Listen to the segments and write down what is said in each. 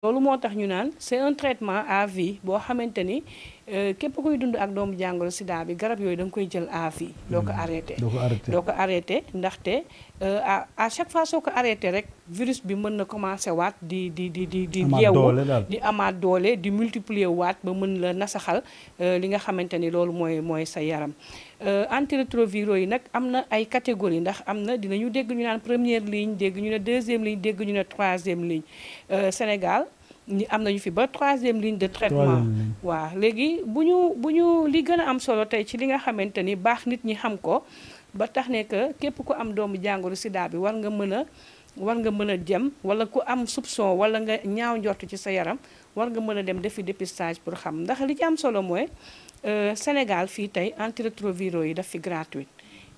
loolu moo tax ñu naan c'est un traitement à vie boo xamante ni képp kuy dund ak doomu jàngoro sida bi garab yooyu da nga koy jël à vie. doo ko arrêté doo ko arrêté ndaxte à chaque fois soo ko arrêté rek virus bi mën na commencé waat di yeewu di amaat doole di multiplier waat ba mën la nasaxal li nga xamante ni loolu mooy sa yaram. Antirétroviraux yi nag am na ay catégorie ndax am na dinañu dégg ñu naan première ligne dégg ñu ne deuxième ligne dégg ñu ne troisième ligne Sénégal ñi am nañu fi ba troisième ligne de traitement. waaw léegi bu ñu li gën a am solo tey ci li nga xamante ni baax nit ñi xam ko ba tax ne que képp ku am doomu jàngoro sida bi war nga mën a jëm wala ku am soupçon wala nga ñaaw njort ci sa yaram war nga mën a dem defi dépistage pour xam ndax li ci am solo mooy Sénégal fii tey antirétroviraux yi daf fi gratuit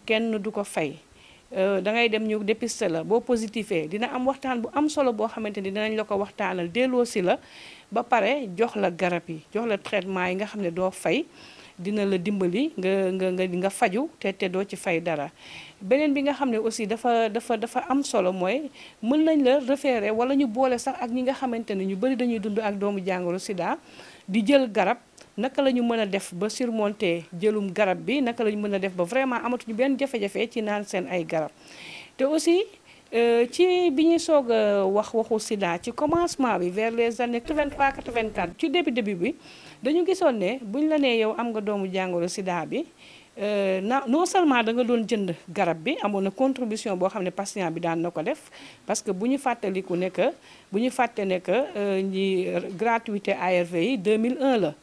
kenn du ko fay. da ngay dem ñu dépister la boo positifee dina am waxtaan bu am solo boo xamante ni dinañ la ko waxtaanal delloo si la ba pare jox la garab yi jox la traitement yi nga xam ne doo fay dina la dimbali nga faju te doo ci fay dara. beneen bi nga xam ne aussi dafa am solo mooy mën nañ la référer wala ñu boole sax ak ñi nga xamante ne ñu bari dañuy dund ak doomu jàngoro sida di jël garab. naka la ñu mën a def ba surmonter jëlum garab bi naka la ñu mën a def ba vraiment amatuñu benn jafe-jafe ci naan seen ay garab te aussi ci bi ñuy soog a waxu sida ci commencement bi vers les années 83 84 ci début bi dañu gisoon ne buñ la nee yow am nga doomu jàngoro sida bi non seulement da nga doon jënd garab bi amoon na contribution boo xam ne patient bi daan na ko def parce que bu ñu fàttaliku ne que bu ñu fàtte ne que ñi gratuité ARV yi 2001 la.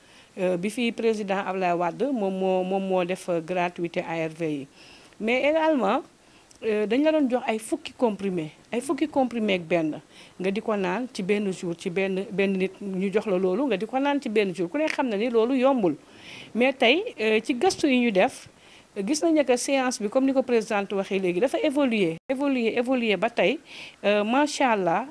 bi fi président Abdoulaye Wade moom moo def gratuité ARV yi mais également dañ la doon jox ay fukki comprimé ak benn nga di ko naan ci benn jour ci benn nit ñu jox la loolu nga di ko naan ci benn jour ku ne xam na ni loolu yombul mais tey ci gëstu yi ñu def gis nañu que science bi comme ni ko présidente waxee léegi dafa évoluer ba tey macha allah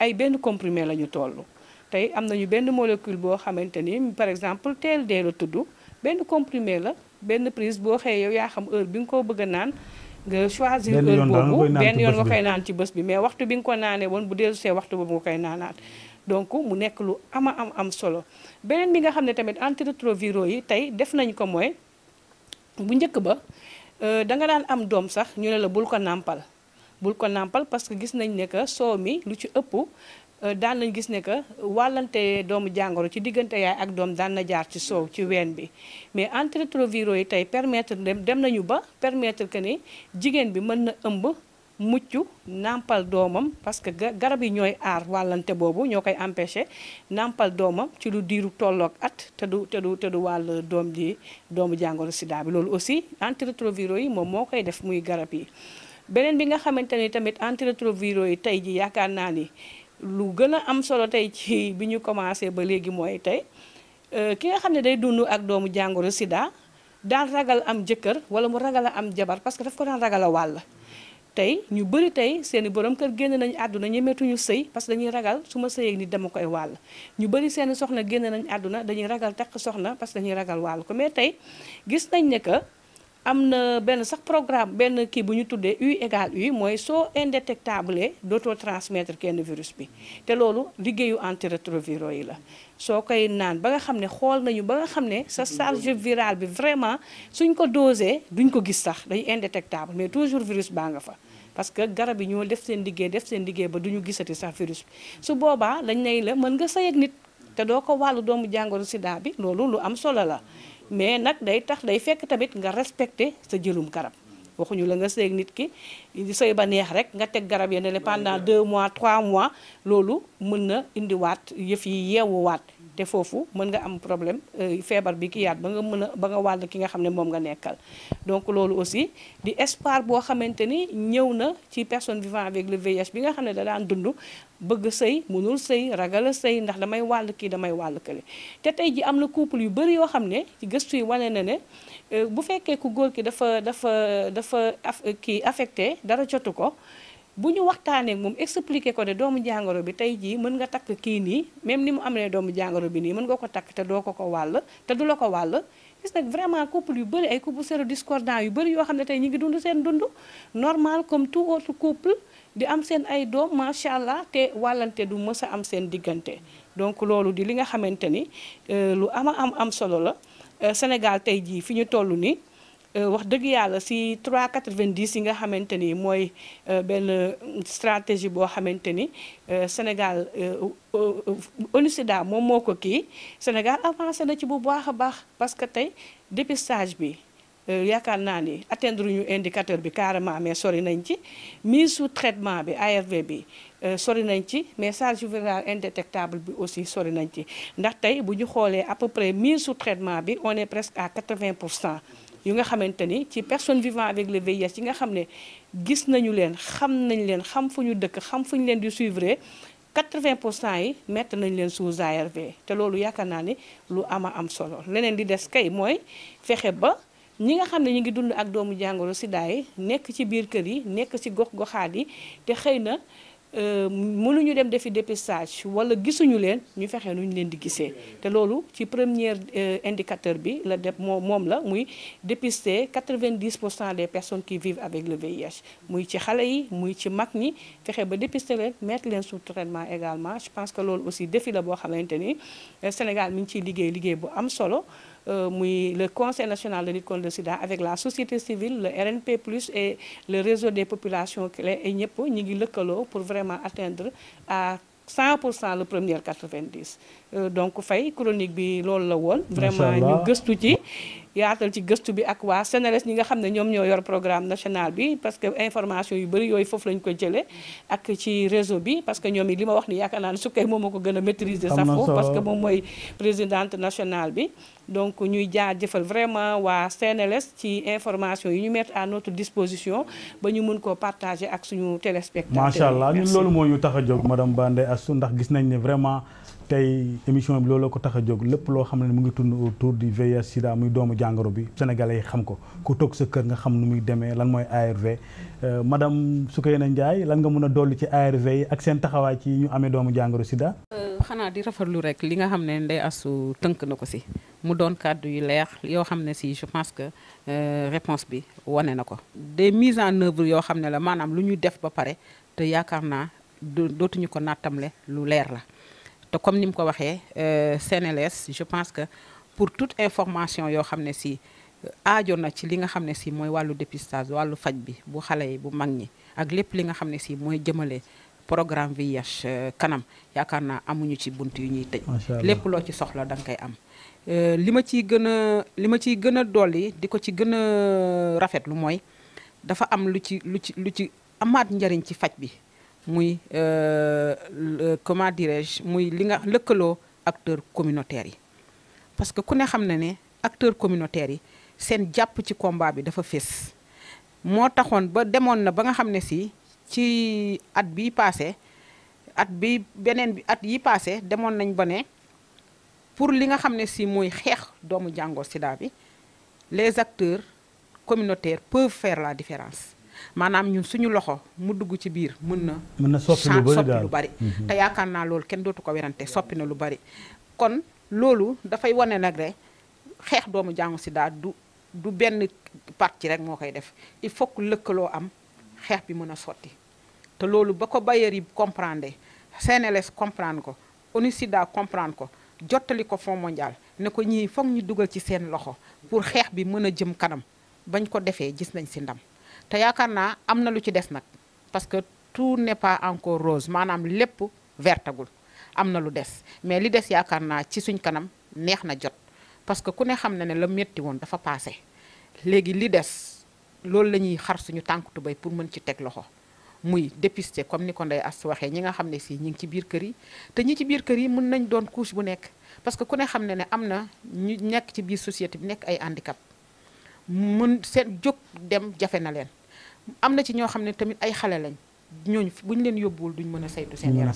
ay benn comprimé la ñu toll. tey am nañu benn molécule boo xamante ni par exemple TLD la tudd benn comprimé la benn prise boo xëyee yow yaa xam heure bi nga ko bëgg a naan nga choisir heure boobu benn yoon nga koy naan ci bés bi mais waxtu bi nga ko naanee woon bu dellu see waxtu boobu nga koy naanaat donc mu nekk lu am solo. beneen bi nga xam ne tamit antirétroviraux yi tey def nañ ko mooy bu njëkk ba da nga daan am doom sax ñu ne la bul ko nàmpal parce que gis nañ ne que soo mi lu ci ëpp daan nañ gis ne que wàllante doomu jàngoro ci diggante yaay ak doom daan na jaar ci soow ci ween bi mais antirétroviraux yi tey permettre dem nañu ba permettre que ni jigéen bi mën na ëmb mucc nàmpal doomam parce que garab yi ñooy aar wàllante boobu ñoo koy empêcher nàmpal doomam ci lu diiru tolloog at te du wàll doomu jàngoro sida bi loolu aussi antirétroviraux yi moom moo koy def muy garab yi. beneen bi nga xamante ni tamit antirétroviraux yi tey ji yaakaar naa ni lu gën a am solo tey ci bi ñu commencé ba léegi mooy tey ki nga xam ne day dund ak doomu jàngoro sida daan ragal am jëkkër wala mu ragal a am jabar parce que daf ko daan ragal a wàll tey ñu bëri tey seeni borom kër génn nañu àdduna ñemeetuñu sëy parce que dañuy ragal su ma sëyee nit dama koy wàll ñu bëri seeni soxna génn nañu àdduna dañuy ragal takk soxna parce que dañuy ragal wàll ko mais tey gis nañ ne que am na benn sax programme benn kii bu ñu tuddee U égale U mooy soo indétectable dootoo transmettre kenn virus bi te loolu liggéeyu antirétroviraux yi la soo koy naan ba nga xam ne xool nañu ba nga xam ne sa charge virale bi vraiment suñ ko dosé duñ ko gis sax day indétectable mais toujours virus baa nga fa parce que garab yi ñoo def seen liggéey ba duñu gisati sax virus bi su boobaa dañ nay la mën nga sëy ak nit te doo ko wàllu doomu jàngoro sida bi loolu lu am solo la mais nag day fekk tamit nga respecté sa jëlum garab waxuñu la nga sëy nit ki sëy ba neex rek nga teg garab yi ne pendant 2 mois 3 mois loolu mën na indiwaat yëf yi yeewuwaat te foofu mën nga am problème feebar bi ki yaat ba nga wàll ki nga xam ne moom nga nekkal donc loolu aussi di espoir boo xamante ni ñëw na ci personne vivant avec le VIH bi nga xam ne da daan dund bëgg sëy mënul sëy ragal a sëy ndax damay wàll kii damay wàll kële te tey ji am na couple yu bari yoo xam ne ci gëstu yi wane na ne bu fekkee ku góor ki dafa kii affecté dara jotu ko bu ñu waxtaanee moom expliqué ko ne doomu jàngoro bi tey jii mën nga takk kii nii même ni mu amee doomu jàngoro bi nii mën nga ko takk te doo ko wàll te du la ko wàll gis nag vraiment couple yu bëri ay couple sérodiscordant yu bëri yoo xam ne tey ñu ngi dund seen dund normal comme tout autre couple di am seen ay doom macha allah te wàllante du mës a am seen diggante donc loolu di li nga xamante ni lu am solo la Sénégal tey jii fi ñu toll ni wax dëgg yàlla si 3,90 yi nga xamante ni mooy benn stratégie boo xamante ni Sénégal ONUSIDA moom moo ko kii Sénégal avancé na ci bu baax a baax parce que tey dépistage bi yaakaar naa ni atteindre ñu indicateur bi carrément mais sori nañ ci mise sous traitement bi ARV bi sori nañ ci mais charge virale indétectable bi aussi sori nañ ci ndax tey bu ñu xoolee à peu près mise sous traitement bi on est presque à 80% yu nga xamante ni ci personnes vivant avec le VIH yi nga xam ne gis nañu leen xam fu ñu dëkk xam fu ñu leen di suivre 80% yi mettre nañ leen sous ARV te loolu yaakaar naa ni lu am solo leneen di des kay mooy fexe ba ñi nga xam ne ñu ngi dund ak doomu jàngoro sida yi nekk ci biir kër yi nekk ci gox-goxaat yi te xëy na mënuñu dem defi dépistage wala gisuñu leen ñu fexe nu ñu leen di gisee te loolu ci premier indicateur bi la def moom la muy dépister 90% des personnes qui vivent avec le VIH muy ci xale yi muy ci mag ñi fexe ba dépister leen mettre leen sous traitement également je pense que loolu aussi défi la boo xamante ni Sénégal mi ngi ciy liggéey bu am solo muy le Conseil national de lutte contre le sida avec la société civile le RNP+ et le réseau des populations clés et ñëpp ñi ngi lëkkaloo pour vraiment atteindre à 100% le premier 90 donc Faye chronique bi loolu la woon vraiment ñu gëstu ci yaatal ci gëstu bi ak waa Sénélec ñi nga xam ne ñoom ñoo yor programme national bi parce que information yu bëri yooyu foofu lañu ko jëlee ak ci réseau bi parce que ñoom yi li ma wax ni yaakaar naa ne su koy moom moo ko gën a maîtriser sax foofu parce que moom mooy présidente nationale bi donc ñuy jaajëfal vraiment waa Sénélec ci information yi ñu mettre à notre disposition ba ñu mën koo partager ak suñu téléspectateurs. macha allah ñun loolu moo ñu tax a jóg madame Ba Ndeye Astou ndax gis nañ ne vraiment tey émission bi loolu la ko tax a jóg lépp loo xam ne mu ngi tourne autour du VIH sida muy doomu jàngoro bi sénégalais yi xam ko ku toog sa kër nga xam nu muy demee lan mooy ARV madame Soukeyna Ndiaye lan nga mën a dolli ci ARV yi ak seen taxawaay ci ñu amee doomu jàngoro sida. xanaa di rafetlu rek li nga xam ne Ndeye Astou tënk na ko si mu doon kàddu yu leer yoo xam ne si je pense que réponse bi wane na ko des mises en œuvre yoo xam ne la maanaam lu ñu def ba pare te yaakaar naa dootuñu ko nattamle lu leer la te comme ni mu ko waxee Sénélec je pense que pour toute information yoo xam ne si aajo na ci li nga xam ne si mooy wàllu dépistage wàllu faj bi bu xale yi bu mag ñi ak lépp li nga xam ne si mooy jëmale programme VIH kanam yaakaar naa amuñu ci bunt yu ñuy tëj lépp loo ci soxla da nga koy am li ma ciy gën a dolli di ko ci gën a rafetlu mooy dafa am lu ci amaat njariñ ci faj bi muy comment dirais-je muy li nga lëkkaloo acteurs communautaires yi parce que ku ne xam na ne acteurs communautaires yi seen jàpp ci combat bi dafa fés moo taxoon ba demoon na ba nga xam ne si ci at yi passé demoon nañ ba ne pour li nga xam ne si mooy xeex doomu jàngoro sida bi les acteurs communautaires peuvent faire la différence maanaam ñun suñu loxo mu dugg ci biir mën na soppi lu bari te yaakaar naa loolu kenn dootu ko werante soppi na lu bari kon loolu dafay wane nag rek xeex doomu jàngoro sida du benn parti rek moo koy def il faut que lëkkaloo am xeex bi mën a sotti te loolu ba ko bailleurs yi comprendre Sénélec comprendre ko ONUSIDA comprendre ko jottali ko Fonds mondial ne ko ñii foog ñu dugal ci seen loxo pour xeex bi mën a jëm kanam bañ ko defee gis nañ si ndam te yaakaar naa am na lu ci des nag parce que tout n'est pas encore rose maanaam lépp vertagul am na lu des mais li des yaakaar naa ci suñ kanam neex na jot parce que ku ne xam na ne la metti woon dafa passé léegi li des loolu la ñuy xar suñu tànk tubéy pour mën ci teg loxo muy dépister comme ni ko Ndeye Astou waxee ñi nga xam ne si ñi ngi ci biir kër yi te ñi ci biir kër yi mën nañ doon couche bu nekk parce que ku ne xam ne am na ñu nekk ci biir société bi nekk ay handicap mën seen jóg dem jafe na leen am na ci ñoo xam ne tamit ay xale lañ ñooñu bu ñu leen yóbbuwul duñ mën a saytu seen yaram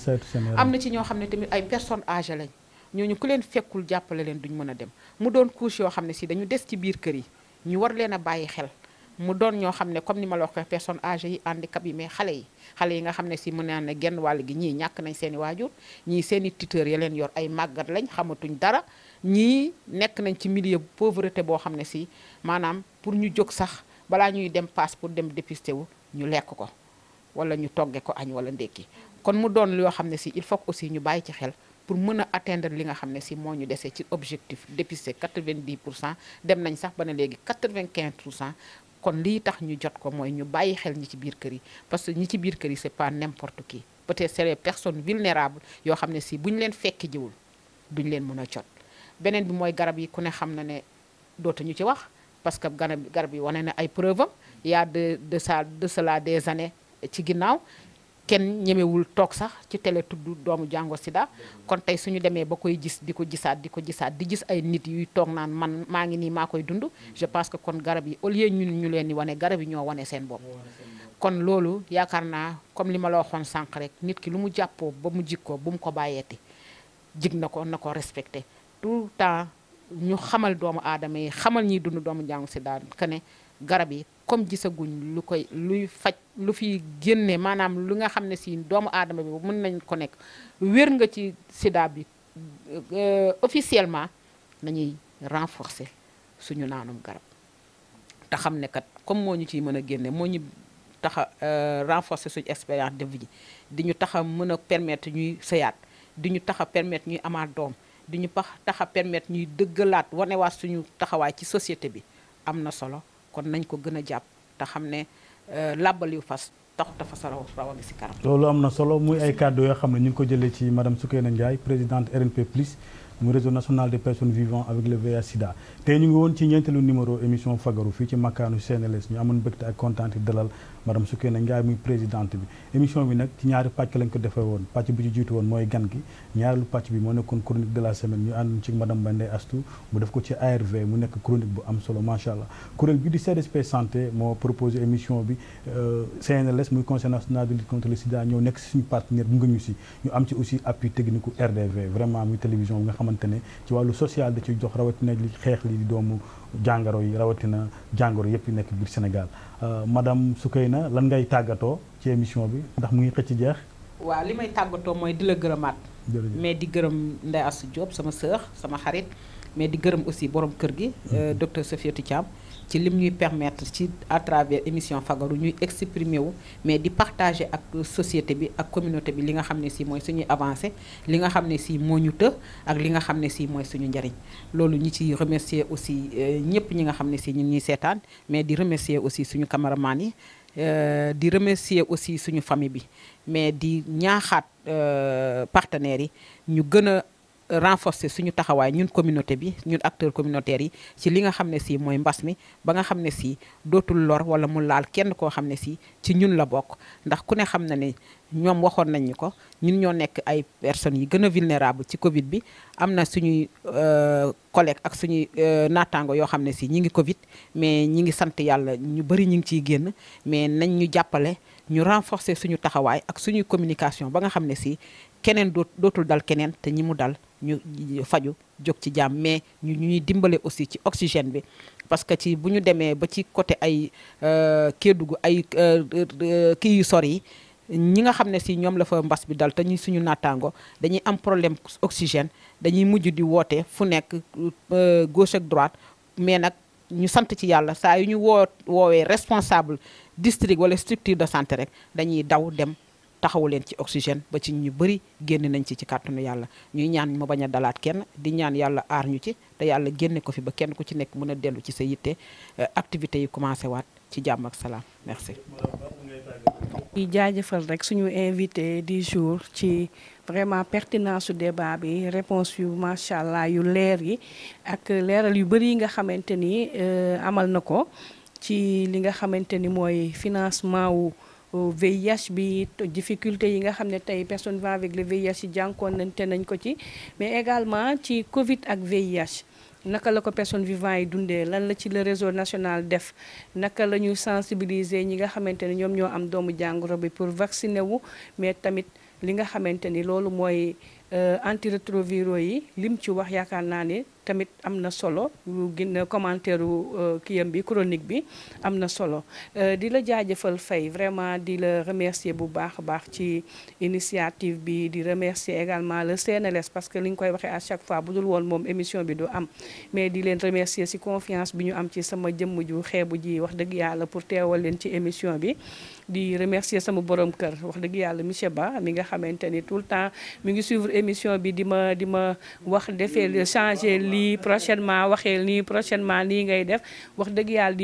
am na ci ñoo xam ne tamit ay personnes âgées lañ ñooñu ku leen fekkul jàppale leen duñ mën a dem mu doon couche yoo xam ne si dañu des ci biir kër yi ñu war leen a bàyyi xel mu doon ñoo xam ne comme ni ma la wax personnes âgées yi handicap yi mais xale yi nga xam ne si mën naa ne genn wàll gi ñii ñàkk nañ seen i waajur ñii seen i tuteur ya leen yor ay màggat lañ xamatuñ dara ñii nekk nañ ci milieu pauvreté boo xam ne si maanaam pour ñu jóg sax balaa ñuy dem passe pour dem dépister wu ñu lekk ko wala ñu togge ko añ wala ndékki kon mu doon yoo xam ne si il faut aussi ñu bàyyi ci xel pour mën a atteindre li nga xam ne si moo ñu desee ci objectif dépister 90% dem nañ sax ba ne léegi 95%. kon lii tax ñu jot ko mooy ñu bàyyi xel ñi ci biir kër yi parce que ñi ci biir kër yi c'est pas n'importe qui peut-être c'est les personnes vulnérables yoo xam ne si bu ñu leen fekki jiwul duñ leen mën a jot. beneen bi mooy garab yi ku ne xam na ne dootuñu ci wax parce que garab yi wane na ay preuve am y a de cela des années ci ginnaaw kenn ñemewul toog sax ci télé tudd doomu jàngoro sida kon tey suñu demee ba koy gis di ko gisaat di gis ay nit yuy toog naan man maa ngi nii maa koy dund je pense que kon garab yi au lieu ñu leen di wane garab yi ñoo wane seen bopp. kon loolu yaakaar naa comme li ma la waxoon sànq rek nit ki lu mu jàppoo ba mu jikkoo bu mu ko bàyyeeti jig na ko respecté tout le temps ñu xamal doomu aadama yi xamal ñiy dund doomu jàngoro sida que ne garab yi comme gisaguñ luy faj lu fi génne maanaam lu nga xam ne si doomu aadama bi mën nañ ko nekk wér nga ci sida bi officiellement nañuy renforcer suñu naanum garab te xam ne kat comme moo ñu ciy mën a génne moo ñu tax a renforcer suñu expérience de vie di ñu tax a mën a permettre ñuy sëyaat di ñu tax a permettre ñuy amaat doom di ñu tax a permettre ñuy dëggalaat wanewaat suñu taxawaay ci société bi am na solo kon nañ ko gën a jàpp te xam ne làbbaliw fas taxut a fas raw a ngi si kanam. loolu am na solo muy ay kàddu yoo xam ne ñu ngi ko jëlee ci madame Soukeyna Ndiaye présidente RNP Plus mu réseau national des personnes vivant avec le VIH sida tey ñu ngi woon ci ñeenteelu numéro émission fagaru fii ci makkaanu CNLS ñu amoon mbégte ak kontaan dalal madame Soukeyna Ndiaye muy présidente bi émission bi nag ci ñaari pàcc lañ ko defee woon pàcc bi ci jiitu woon mooy gan gi ñaareelu pàcc bi moo nekkoon chronique de la semaine ñu ànd ci madame Bandé Astou mu def ko ci ARV mu nekk chronique bu am solo macha allah kuréel bi di CDSP santé moo proposé émission bi CNLS muy conseil national de lutte contre le sida ñëw nekk si suñu partenaire bu nga ñu si ñu am ci aussi appui technique RDV vraiment muy télévision bi nga xamante ne ci wàllu social da ci jox rawatina li xeex li di doomu jàngoro yi rawatina jàngoro yëpp yi nekk biir Sénégal madame Soukeyna lan ngay tàggatoo ci émission bi ndax mu ngi xëcc jeex. waaw li may tàggatoo mooy di la gërëmaat. mais di gërëm Ndeye Assou Diop sama sœur sama xarit mais di gërëm aussi borom kër gi. docteur Sofiatou Thiam ci lim ñuy permettre ci à travers émission fagaru ñuy exprimer wu mais di partager ak société bi ak communauté bi li nga xam ne si mooy suñuy avancé li nga xam ne si moo ñu të ak li nga xam ne si mooy suñu njariñ loolu ñi ci remercier aussi ñëpp ñi nga xam ne si ñun ñuy seetaan mais di remercier aussi suñu cameraman yi di remercier aussi suñu famille bi mais di ñaaxaat partenaires yi ñu gën a renforcer suñu taxawaay ñun communauté bi ñun acteurs communautaires yi ci li nga xam ne si mooy mbas mi ba nga xam ne si dootul lor wala mu laal kenn koo xam ne si ci ñun la bokk ndax ku ne xam na ne ñoom waxoon nañ ñu ko ñun ñoo nekk ay personnes yi gën a vulnérable ci Covid bi am na suñuy collègues ak suñuy naataango yoo xam ne si ñi ngi Covid mais ñi ngi sant yàlla ñu bëri ñi ngi ciy génn mais nañ ñu jàppale ñu renforcer suñu taxawaay ak suñuy communication ba nga xam ne si keneen dootul dal keneen te ñi mu dal ñu faju jóg ci jàmm mais ñu ñuy dimbale aussi ci oxygène bi parce que ci bu ñu demee ba ci côté ay Kédougou ay kii yu sori yi ñi nga xam ne si ñoom la fa mbas bi dal te ñu suñu nattaango dañuy am problème oxygène dañuy mujj di woote fu nekk gauche ak droite mais nag ñu sant ci yàlla saa yu ñu woowee responsable district wala structure de santé rek dañuy daw dem taxawu leen ci oxygène ba ci ñu bëri génn nañ ci kàttanu yàlla ñuy ñaan mu bañ a dalaat kenn di ñaan yàlla aar ñu ci te yàlla génne ko fi ba kenn ku ci nekk mën a dellu ci sa yitte activités yi commencé waat ci jàmm ak salaam merci. di jaajëfal rek suñu invité du jour ci vraiment pertinence su débat bi réponse yu macha allah yu leer yi ak leeral yu bëri yi nga xamante ni amal na ko ci li nga xamante ni mooy financement wu VIH bi difficulté yi nga xam ne tey personnes vivant avec le VIH yi jànkoonte nañ ko ci mais également ci Covid ak VIH naka la ko personnes vivant yi dundee lan la ci le réseau national def naka la ñuy sensibiliser ñi nga xamante ne ñoom ñoo am doomu jàngoro bi pour vacciner wu mais tamit li nga xamante ni loolu mooy antirétroviraux yi lim ci wax yaakaar naa ne tamit am na solo gën commentaire kiyam bi chronique bi am na solo di la jaajëfal Faye vraiment di la remercier bu baax a baax ci initiative bi di remercier également le CNLS parce que li ñu koy waxee à chaque fois bu dul woon moom émission bi du am mais di leen remercier ci confiance bi ñu am ci sama jëmm ju xeebu ji wax dëgg yàlla pour teewal leen ci émission bi di remercier sama borom kër wax dëgg yàlla monsieur Ba mi nga xamante ni tout le temps mi ngi suivre émission bi di ma wax defee changer lii prochainement waxee nii prochainement nii ngay def wax dëgg yàlla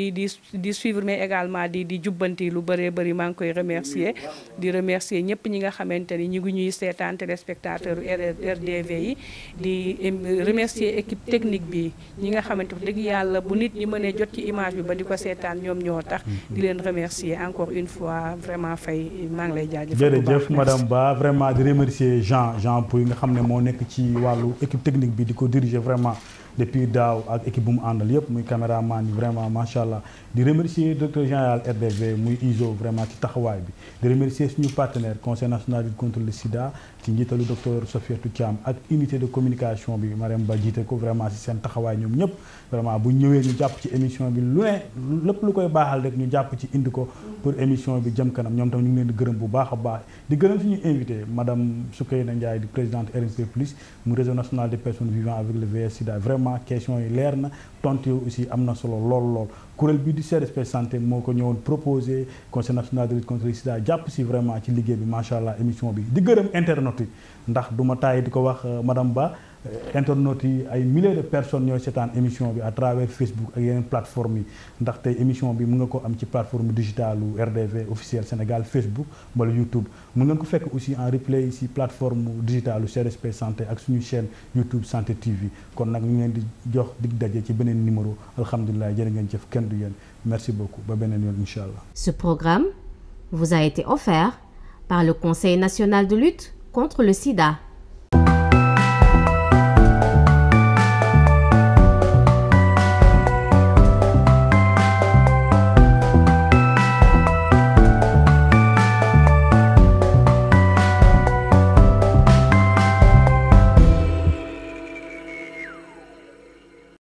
di suivre mais également di jubbanti lu bëree bëri maa ngi koy remercier di remercier ñëpp ñi nga xamante ni ñu ngi ñuy seetaan téléspectateur RDV yi di remercier équipe technique bi ñi nga xamante wax dëgg yàlla bu nit ñi mënee jot ci image bi ba di ko seetaan ñoom ñoo tax di leen remercier encore une fois vraiment Faye maa ngi lay jaajëfal jërëjëf madame Ba vraiment di remercier Jean Pouy nga xam ne moo nekk ci wàllu équipe technique bi di ko diriger vraiment depuis daaw ak équipe bu mu àndal yëpp muy caméraman yi vraiment macha allah di remercier directeur général RDV muy ISO vraiment ci taxawaay bi di remercier suñu partenaire conseil national de lutte contre le sida ci njiitalu docteur Sofiatou Thiam ak unité de communication bi Mariam Ba jiite ko vraiment ci seen taxawaay ñoom ñëpp vraiment bu ñëwee ñu jàpp ci émission bi lu ne lépp lu koy baaxal rek ñu jàpp ci indi ko pour émission bi jëm kanam ñoom tam ñu ngi leen di gërëm bu baax a baax di gërëm suñu invité madame Soukeyna Ndiaye di présidente RNP Plus mu réseau national des personnes vivant avec le VIH sida vraiment question yi leer na tontu aussi am na solo lool kuréel bi di CRSP santé moo ko ñëwoon proposé conseil national de lutte contre le sida jàpp si vraiment ci liggéey bi macha allah émission bi di gërëm internautes yi ndax du ma tàyyi di ko wax madame Ba internautes yi ay milliers de personnes ñooy seetaan émission bi à travers Facebook ak yeneen plateforme yi ndax tey émission bi mën nga ko am ci plateforme digitale RDV officiel Sénégal Facebook wala YouTube mën ngeen ko fekk aussi en replay ci plateforme digitale CRSP santé ak suñu chaîne YouTube Santé TV kon nag ñu leen di jox dig daje ci beneen numéro alhamdulilah jërë ngeen jëf kenn du yéen merci beaucoup ba beneen yoon incha allah. Ce programme vous a été offert par le Conseil national de lutte contre le sida.